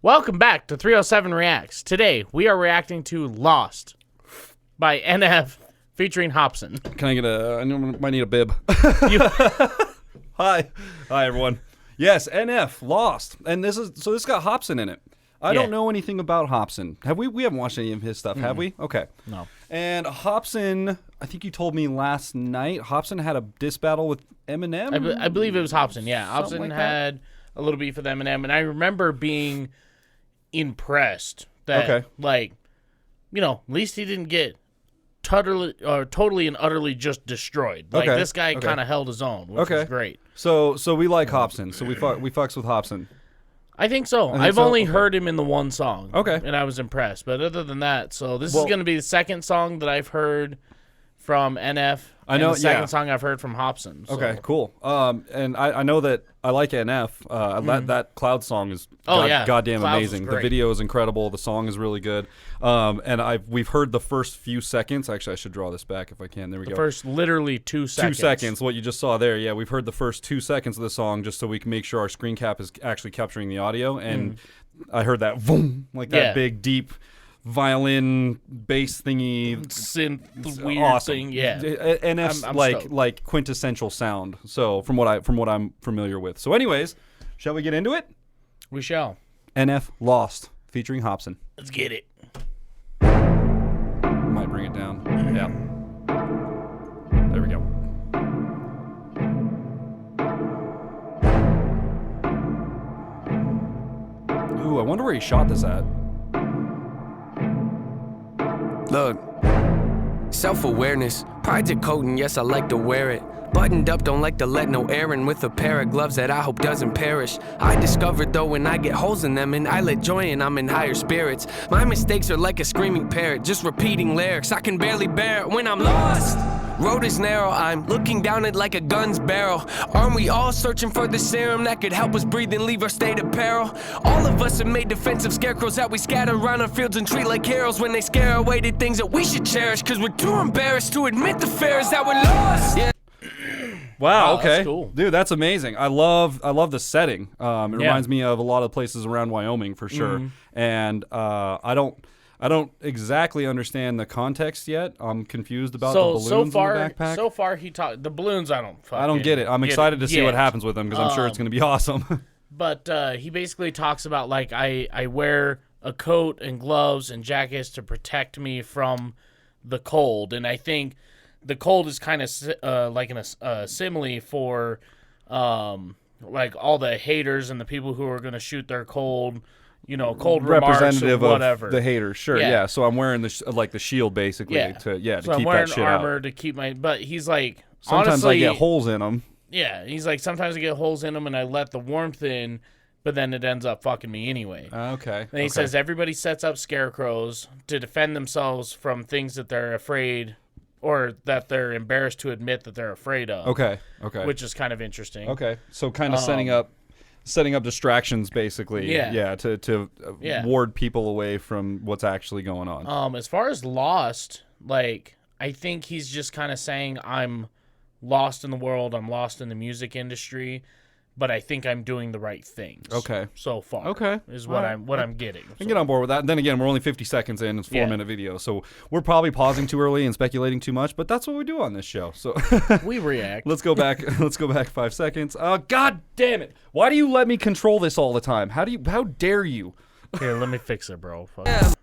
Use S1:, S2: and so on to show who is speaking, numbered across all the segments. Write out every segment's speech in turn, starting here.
S1: Welcome back to 307 Reacts. Today, we are reacting to Lost by NF featuring Hopsin.
S2: Can I get I might need a bib. Hi, everyone. Yes, NF, Lost. And this got Hopsin in it. I don't know anything about Hopsin. We haven't watched any of his stuff, have we? Okay.
S1: No.
S2: And Hopsin, I think you told me last night, Hopsin had a diss battle with Eminem?
S1: I believe it was Hopsin, yeah. Hopsin
S2: like
S1: had a little beef with Eminem, and I remember being impressed that, at least he didn't get totally and utterly just destroyed. This guy kind of held his own, which was great.
S2: So we like Hopsin. So we fucks with Hopsin.
S1: I think so. I've only heard him in the one song.
S2: Okay.
S1: And I was impressed. But other than that, so this is going to be the second song that I've heard from NF.
S2: I know,
S1: and the second song I've heard from Hopsin. So.
S2: Okay, cool. And I know that I like NF. That Cloud song is goddamn
S1: Clouds
S2: amazing. The video is incredible. The song is really good. And we've heard the first few seconds. Actually, I should draw this back if I can. There we go.
S1: The first literally 2 seconds.
S2: 2 seconds, what you just saw there. Yeah, we've heard the first 2 seconds of the song just so we can make sure our screen cap is actually capturing the audio. And I heard that boom, like that big, deep violin bass thingy,
S1: synth weird thing,
S2: NF's like quintessential sound. So from what I'm familiar with. So anyways, shall we get into it?
S1: We shall.
S2: NF Lost featuring Hopsin.
S1: Let's get it.
S2: Might bring it down. Yeah. There we go. Ooh, I wonder where he shot this at.
S3: Look, self-awareness, pride's a coat and yes, I like to wear it. Buttoned up, don't like to let no air in with a pair of gloves that I hope doesn't perish. I discovered though when I get holes in them and I let joy in, I'm in higher spirits. My mistakes are like a screaming parrot, just repeating lyrics. I can barely bear it when I'm lost. Road is narrow, I'm looking down it like a gun's barrel. Aren't we all searching for the serum that could help us breathe and leave our state of peril? All of us have made defensive scarecrows that we scatter around our fields and treat like heroes when they scare away the things that we should cherish, cause we're too embarrassed to admit the fears that we're lost. Yeah.
S2: Wow, okay.
S1: That's cool.
S2: Dude, that's amazing. I love the setting. It reminds me of a lot of places around Wyoming for sure. And I don't exactly understand the context yet. I'm confused about the balloons in the backpack.
S1: So far, he talked the balloons. I don't
S2: get it. I'm excited to see what happens with them because I'm sure it's going to be awesome.
S1: But he basically talks about like I wear a coat and gloves and jackets to protect me from the cold, and I think the cold is kind of like a simile for like all the haters and the people who are going to shoot their cold. Cold
S2: representative
S1: or whatever.
S2: Of the haters, sure, yeah. So I'm wearing the shield basically to
S1: so
S2: keep
S1: I'm wearing
S2: that shit
S1: armor
S2: out.
S1: To keep my. But he's like,
S2: sometimes
S1: honestly,
S2: I get holes in them.
S1: Yeah, he's like, sometimes I get holes in them and I let the warmth in, but then it ends up fucking me anyway.
S2: Okay.
S1: And he says everybody sets up scarecrows to defend themselves from things that they're afraid or that they're embarrassed to admit that they're afraid of. Okay. Which is kind of interesting.
S2: Okay. So kind of setting up distractions basically. To ward people away from what's actually going on.
S1: As far as Lost, like I think he's just kind of saying I'm lost in the world, I'm lost in the music industry, but I think I'm doing the right things.
S2: Okay.
S1: So far.
S2: Okay.
S1: Is what I'm getting.
S2: I can get on board with that. And then again, we're only 50 seconds in. It's a 4-minute video. So we're probably pausing too early and speculating too much, but that's what we do on this show. So
S1: we react.
S2: Let's go back 5 seconds. God damn it. Why do you let me control this all the time? How dare you?
S1: Here, let me fix it, bro. Fuck.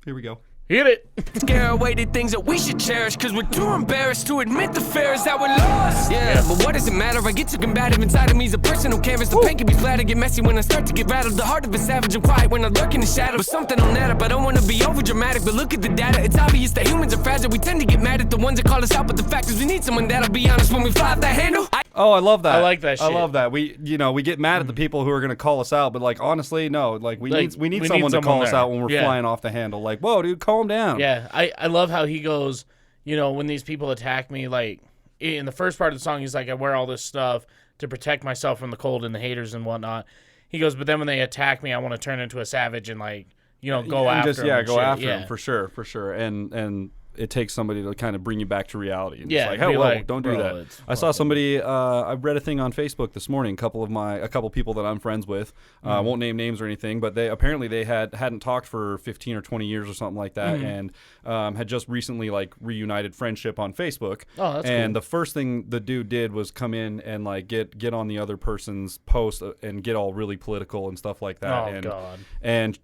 S2: Here we go.
S1: Hit it.
S3: Scare away the things that we should cherish, cause we're too embarrassed to admit the fears that we're lost. Yeah, but what does it matter? I get too combative inside of me is a personal canvas. The pain can be flat, I get messy when I start to get rattled. The heart of a savage and quiet when I lurk in the shadow. But something on that up, I don't wanna be over dramatic, but look at the data. It's obvious that humans are fragile. We tend to get mad at the ones that call us out, but the fact is we need someone that'll be honest when we fly off that handle.
S2: Oh, I love that.
S1: I like that shit.
S2: I love that. We get mad at the people who are going to call us out, but like honestly, no. Like we need someone to call us out when we're flying off the handle. Like, whoa, dude, calm down.
S1: Yeah, I love how he goes, when these people attack me, like in the first part of the song, he's like, I wear all this stuff to protect myself from the cold and the haters and whatnot. He goes, but then when they attack me, I want to turn into a savage and like, go after him.
S2: Go after him for sure. And it takes somebody to kind of bring you back to reality. And
S1: Yeah,
S2: it's like, hey,
S1: be
S2: whoa,
S1: like,
S2: don't do
S1: bro,
S2: that.
S1: it's
S2: I saw
S1: fucking-
S2: somebody. I read a thing on Facebook this morning. A couple people that I'm friends with. I won't name names or anything, but they apparently hadn't talked for 15 or 20 years or something like that, and had just recently like reunited friendship on Facebook.
S1: Oh, that's
S2: and
S1: cool.
S2: the first thing the dude did was come in and like get on the other person's post and get all really political and stuff like that.
S1: Oh,
S2: and,
S1: God.
S2: And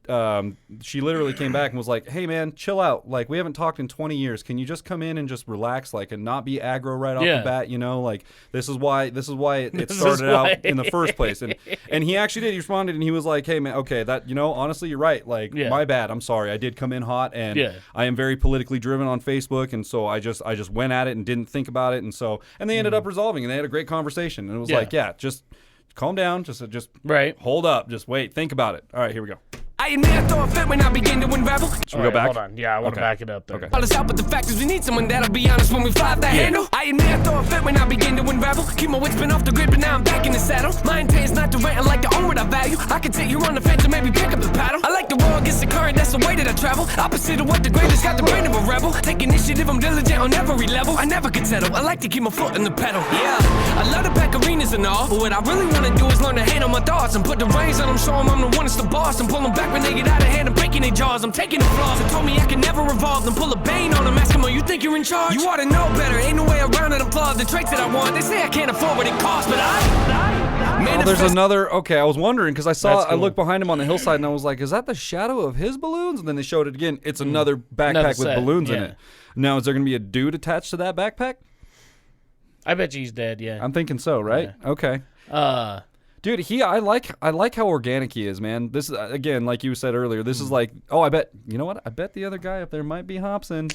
S2: she literally came back and was like, "Hey man, chill out. Like we haven't talked in 20 years. Can you just come in and just relax, like, and not be aggro right off
S1: Yeah.
S2: the bat? You know, like this is why it
S1: This is
S2: started
S1: why.
S2: out in the first place." And he actually did. He responded and he was like, "Hey man, okay, that honestly, you're right. Like
S1: Yeah.
S2: my bad. I'm sorry. I did come in hot, and
S1: Yeah.
S2: I am very politically driven on Facebook, and so I just went at it and didn't think about it, and they ended up resolving, and they had a great conversation, and it was
S1: Yeah.
S2: like, yeah, just calm down, just
S1: Right.
S2: hold up, just wait, think about it. All right, here we go.
S3: I admit I throw a fit when I begin to unravel.
S2: Should we go back?
S1: Hold on. Yeah, I want to
S2: Okay.
S1: back it up there.
S2: Okay.
S3: All this out, but the fact is we need someone that'll be honest when we fly off the handle. I admit I throw a fit when I begin to unravel. Keep my wits been off the grid, but now I'm back in the saddle. My intent is not to rant, I like to own what I value. I can take you on the fence and maybe pick up the paddle. I like to roll against the current, that's the way that I travel. Opposite of what the greatest got the brain of a rebel. Take initiative, I'm diligent on every level. I never could settle, I like to keep my foot in the pedal. Yeah, I love to pack arenas and all, but what I really wanna do is learn to handle my thoughts and put the reins on them, show them I'm the one that's the boss, and pull them back when they get out of hand and breaking their jaws. I'm taking the flaws and told me I can never revolve, then pull a bane on them, ask them, oh, you think you're in charge? You ought to know better, ain't no way around it, I'm flawed. The traits that I want, they say I can't afford what it costs, but
S2: Oh, there's
S3: manifest.
S2: another. Okay, I was wondering because
S1: That's
S2: I
S1: cool.
S2: looked behind him on the hillside and I was like, is that the shadow of his balloons? And then they showed it again. It's another backpack
S1: Another
S2: with
S1: set,
S2: balloons in
S1: yeah.
S2: it. Now, is there going to be a dude attached to that backpack?
S1: I bet you he's dead. Yeah.
S2: I'm thinking so, right? Okay. Dude, I like how organic he is, man. This is again, like you said earlier. This is like, oh, I bet you know what? I bet the other guy up there might be Hopsin.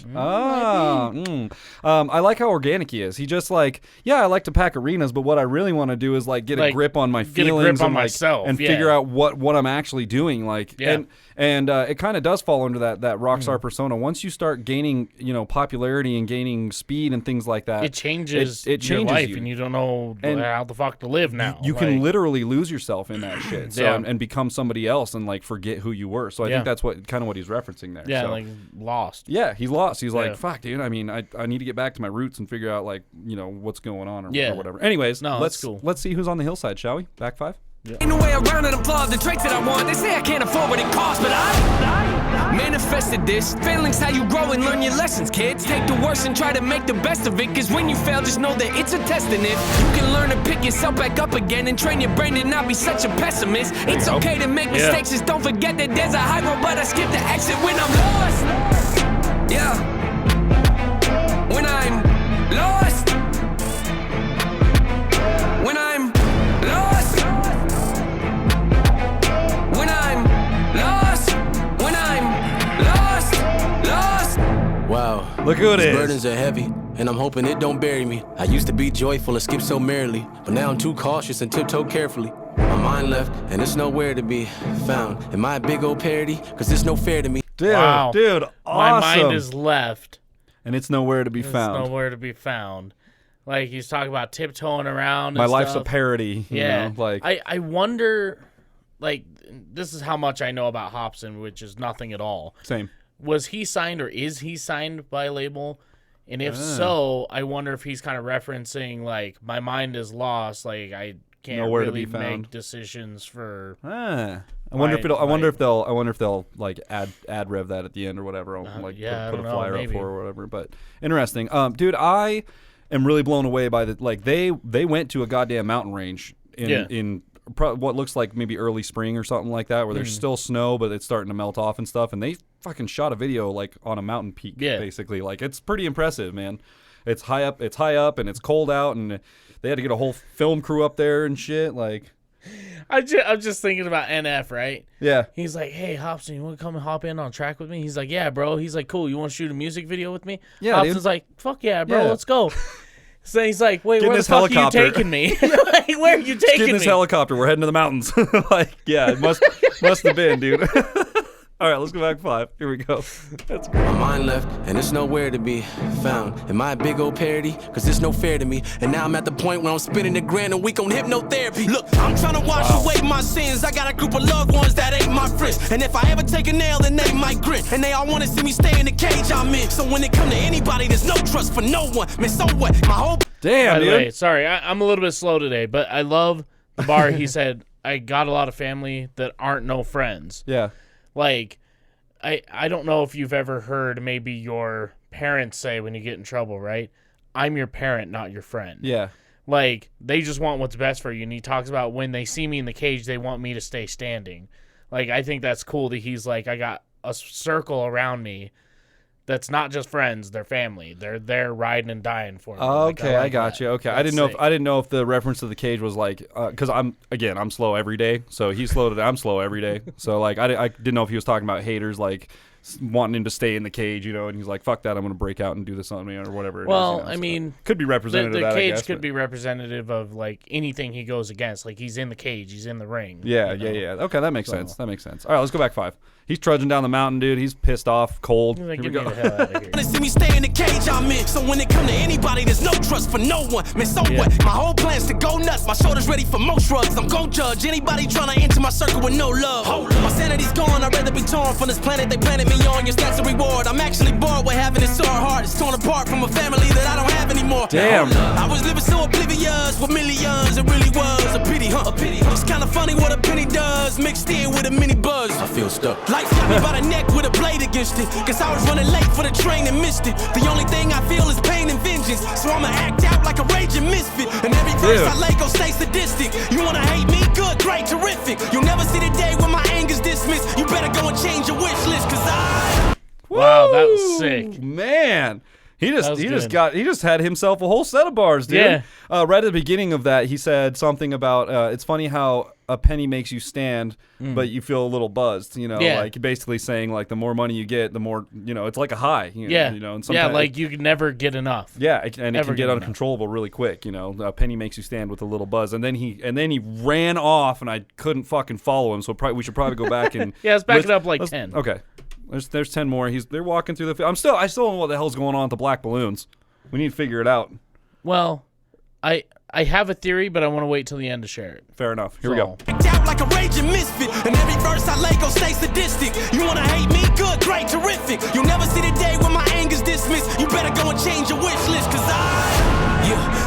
S2: I like how organic he is. He just like, yeah, I like to pack arenas, but what I really want to do is like get a
S1: Like,
S2: grip on my
S1: get a
S2: feelings
S1: grip on
S2: and like
S1: myself,
S2: and
S1: yeah.
S2: figure out what I'm actually doing. Like,
S1: Yeah.
S2: and it kind of does fall under that rockstar persona. Once you start gaining, popularity and gaining speed and things like that,
S1: It changes
S2: it
S1: your
S2: changes
S1: life,
S2: you.
S1: and you don't know
S2: And
S1: how the fuck to live now.
S2: You can literally lose yourself in that shit, so
S1: Yeah.
S2: and become somebody else and like forget who you were. So I
S1: Yeah.
S2: think that's what he's referencing there.
S1: yeah,
S2: so.
S1: like lost.
S2: Yeah, he's lost. He's
S1: Yeah.
S2: like, fuck, dude. I mean, I need to get back to my roots and figure out like what's going on or
S1: Yeah.
S2: whatever. Anyways,
S1: No,
S2: let's
S1: that's cool.
S2: let's see who's on the hillside, shall we? Back five.
S3: Ain't no way around it, I'm flawed. The traits that I want, they say I can't afford what it costs, but I manifested this. Failing's how you grow and learn your lessons, kids. Take the worst and try to make the best of it, cause when you fail, just know that it's a test, and if you can learn to pick yourself back up again and train your brain to not be such a pessimist, it's okay to make mistakes, just don't forget that there's a high road, but I skip the exit when I'm lost. Yeah. When I'm lost. When I'm lost. When I'm lost. When I'm lost. Wow.
S2: Look who it
S4: These
S2: is.
S4: burdens are heavy, and I'm hoping it don't bury me. I used to be joyful and skip so merrily, but now I'm too cautious and tiptoe carefully. My mind left, and it's nowhere to be found. Am I a big old parody? Cause it's no fair to me.
S2: Dude,
S1: Wow.
S2: dude,
S1: My
S2: awesome.
S1: mind is left.
S2: and it's nowhere to be
S1: It's
S2: found.
S1: nowhere to be found. Like he's talking about tiptoeing around.
S2: My
S1: and
S2: life's
S1: stuff.
S2: a parody.
S1: Yeah,
S2: like
S1: I wonder, like this is how much I know about Hopsin, which is nothing at all.
S2: same.
S1: Was he signed or is he signed by a label? And if so, I wonder if he's kind of referencing like my mind is lost. Like I can't
S2: Nowhere to
S1: really
S2: be found.
S1: make decisions for.
S2: I wonder if I wonder if they'll like add rev that at the end or whatever. Like
S1: yeah, I
S2: put a
S1: don't know,
S2: flyer up
S1: maybe.
S2: for or whatever. But interesting. Dude, I am really blown away by the like they went to a goddamn mountain range in what looks like maybe early spring or something like that, where there's still snow but it's starting to melt off and stuff, and they fucking shot a video like on a mountain peak, basically. Like it's pretty impressive, man. It's high up and it's cold out, and they had to get a whole film crew up there and shit. Like
S1: I'm just thinking about NF, right?
S2: yeah.
S1: He's like, hey, Hopsin, you want to come and hop in on track with me? He's like, yeah, bro. He's like, cool. You want to shoot a music video with me?
S2: Yeah,
S1: Hopsin's
S2: dude.
S1: like, fuck yeah, bro.
S2: Yeah.
S1: Let's go. So he's like, wait,
S2: Get in
S1: where the
S2: this
S1: fuck are you
S2: helicopter.
S1: taking me? Like, where are you
S2: Get
S1: taking
S2: in this
S1: me?
S2: helicopter. We're heading to the mountains. Like, yeah, it must have been, dude. All right, let's go back 5. Here we go. That's great.
S4: My mind left, and it's nowhere to be found. Am I a big old parody? Cause it's no fair to me. And now I'm at the point where I'm spending $1,000 a week on hypnotherapy. Look, I'm trying to wash away my sins. I got a group of loved ones that ain't my friends. And if I ever take a nail, then they might grin. And they all wanna see me stay in the cage I'm in. So when it come to anybody, there's no trust for no one. Man, so what? My whole...
S2: Damn,
S1: By the
S2: dude.
S1: way, sorry, I'm a little bit slow today, but I love the bar. He said, I got a lot of family that aren't no friends.
S2: Yeah.
S1: Like, I don't know if you've ever heard maybe your parents say when you get in trouble, right? I'm your parent, not your friend.
S2: Yeah.
S1: Like, they just want what's best for you. And he talks about when they see me in the cage, they want me to stay standing. Like, I think that's cool that he's like, I got a circle around me that's not just friends, they're family. They're there riding and dying for me.
S2: Okay, I got
S1: that.
S2: you. Okay,
S1: That's
S2: I
S1: sick.
S2: didn't know if the reference to the cage was like, because I'm slow every day, so he's slow today. I'm slow every day, so like I didn't know if he was talking about haters like wanting him to stay in the cage, you know, and he's like, fuck that, I'm gonna break out and do this on me or whatever.
S1: Well,
S2: it is, you know,
S1: I
S2: so
S1: mean,
S2: could be representative.
S1: the
S2: of that,
S1: cage
S2: I guess,
S1: could
S2: but-
S1: be representative of like anything he goes against. Like he's in the cage, he's in the ring.
S2: Yeah,
S1: you know?
S2: yeah. Okay, that makes sense. That makes sense. All right, let's go back 5. He's trudging down the mountain, dude. He's pissed off, cold.
S1: He's like,
S2: Here we
S1: get me
S2: go.
S1: the hell out of here.
S4: Wanna see me stay in the cage I'm in. So when it come to anybody, there's no trust for no one. Man, so what? My whole plan's to go nuts. My shoulders ready for more shrugs. I'm gon' judge anybody trying to enter my circle with no love. My sanity's gone. I'd rather be torn from this planet they planted me on. Your stats a reward. I'm actually bored with having it sore heart. It's torn apart from a family that I don't have anymore.
S2: Damn.
S4: I was living so oblivious with millions. It really was a pity, huh? A pity. It's kind of funny what a penny does, mixed in with a mini buzz. I feel stuck. Life got me by the neck with a blade against it. Cause I was running late for the train and missed it. The only thing I feel is pain and vengeance. So I'ma act out like a raging misfit. And every verse
S2: Dude.
S4: I lay gon' stay sadistic. You wanna hate me? Good, great, terrific. You'll never see the day when my anger's dismissed. You better go and change your wish list. Cause I...
S1: Wow, that was
S2: Woo!
S1: sick.
S2: Man. He just
S1: was
S2: had himself a whole set of bars, dude.
S1: Yeah.
S2: Right at the beginning of that, he said something about it's funny how a penny makes you stand, but you feel a little buzzed. You know,
S1: Yeah.
S2: like basically saying like the more money you get, the more it's like a high.
S1: Yeah.
S2: You know, and
S1: Yeah,
S2: sometimes
S1: like you can never get enough.
S2: yeah, and it
S1: Never
S2: can get
S1: get enough.
S2: uncontrollable really quick. You know, a penny makes you stand with a little buzz, and then he ran off, and I couldn't fucking follow him. So we should probably go back and
S1: Yeah, let's back it up like 10.
S2: Okay, there's 10 more. They're walking through the. I still don't know what the hell's going on with the black balloons. We need to figure it out.
S1: Well, I have a theory, but I want to wait till the end to share it.
S2: Fair enough. Here we go.
S4: Act out like a raging misfit. And every verse I lay gon' stay sadistic. You wanna hate me? Good, great, terrific. You'll never see the day when my anger's dismissed. You better go and change your wish list. Cause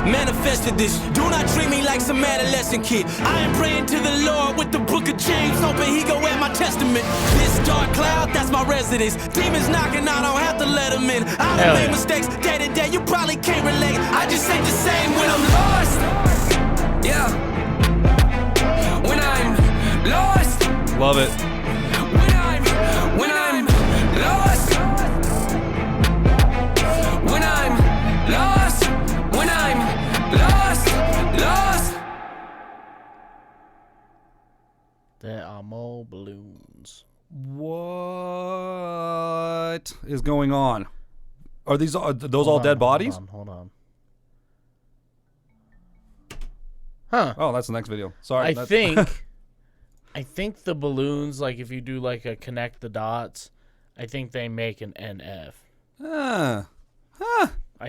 S4: manifested this. Do not treat me like some adolescent kid. I am praying to the Lord with the book of James, hoping he go at my testament. This dark cloud, that's my residence. Demons knocking, I don't have to let them in. I don't make mistakes day to day, you probably can't relate. I just ain't the same when I'm lost. Yeah. When I'm lost.
S2: Love it.
S4: When I'm lost. When I'm lost. When I'm lost.
S1: There are more balloons.
S2: What is going on? Are those all dead bodies?
S1: Hold on. Huh.
S2: Oh, that's the next video. Sorry.
S1: I think the balloons, like if you do like a connect the dots, I think they make an NF. I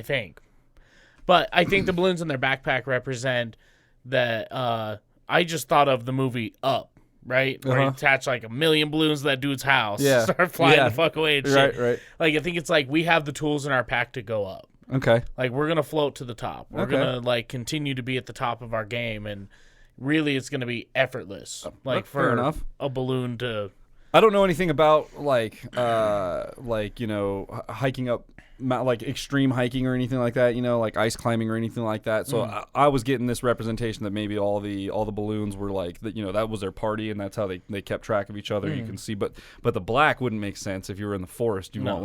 S1: think. But I think the balloons in their backpack represent that I just thought of the movie Up, right? Where he attached like 1 million balloons to that dude's house.
S2: Yeah.
S1: Start flying the fuck away and shit.
S2: Right.
S1: Like I think it's like we have the tools in our pack to go up.
S2: Okay.
S1: Like we're gonna float to the top. We're gonna like continue to be at the top of our game, and really it's gonna be effortless. Like
S2: fair
S1: for
S2: enough.
S1: a balloon to.
S2: I don't know anything about like hiking up, like extreme hiking or anything like that. Like ice climbing or anything like that. So I was getting this representation that maybe all the balloons were like that. That was their party, and that's how they kept track of each other. You can see, but the black wouldn't make sense if you were in the forest. You'd want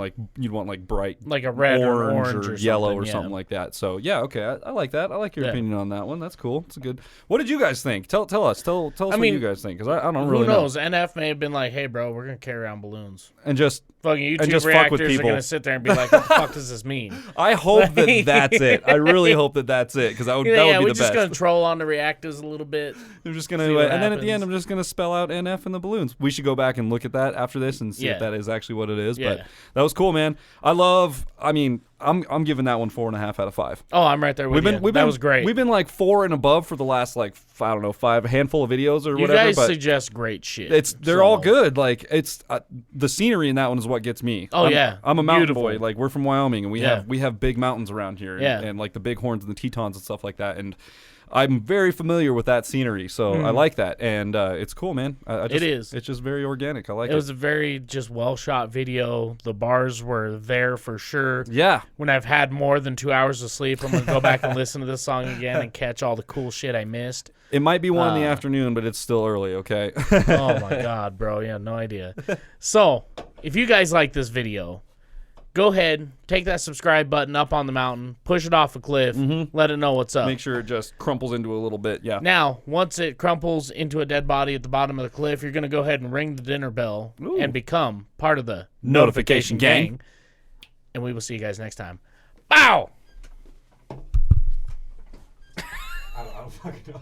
S2: like bright,
S1: Like a red or orange or
S2: yellow
S1: something,
S2: or
S1: yeah.
S2: something like that. So yeah, okay, I like that. I like your
S1: Yeah.
S2: opinion on that one. That's cool. It's a good. What did you guys think? Tell us. Tell us what
S1: mean,
S2: you guys think, because I don't
S1: Who
S2: really
S1: knows? NF may have been like, "Hey, bro, we're gonna carry around balloons."
S2: And just
S1: Fucking YouTube
S2: just fuck with
S1: reactors are
S2: people.
S1: gonna sit there and be like, "What the fuck fuck does this mean?
S2: I hope that that's it. I really hope that that's it because that would be the best.
S1: We're just gonna troll on the reactors a little bit.
S2: I'm just gonna, and then at the end, I'm just gonna spell out NF and the balloons. We should go back and look at that after this and see if that is actually what it is.
S1: Yeah.
S2: But that was cool, man. I'm giving that one 4.5 out of 5.
S1: Oh, I'm right there with you. That was great.
S2: We've been like 4 and above for the last like I don't know 5 handful of videos or whatever.
S1: You guys
S2: but
S1: suggest great shit.
S2: They're all good. Like it's the scenery in that one is what gets me.
S1: Oh
S2: I'm a mountain
S1: beautiful
S2: boy. Like we're from Wyoming and we have big mountains around here and like the bighorns and the Tetons and stuff like that. And I'm very familiar with that scenery, so I like that, and it's cool, man.
S1: It is.
S2: It's just very organic. I like it.
S1: It was a very just well shot video. The bars were there for sure.
S2: Yeah.
S1: When I've had more than 2 hours of sleep, I'm gonna go back and listen to this song again and catch all the cool shit I missed.
S2: It might be 1 in the afternoon, but it's still early. Okay.
S1: Oh my god, bro! Yeah, no idea. So, if you guys like this video, go ahead, take that subscribe button up on the mountain, push it off a cliff, let it know what's up.
S2: Make sure it just crumples into a little bit, yeah.
S1: Now, once it crumples into a dead body at the bottom of the cliff, you're going to go ahead and ring the dinner bell and become part of the Notification Gang. And we will see you guys next time. Bow! I don't fucking know.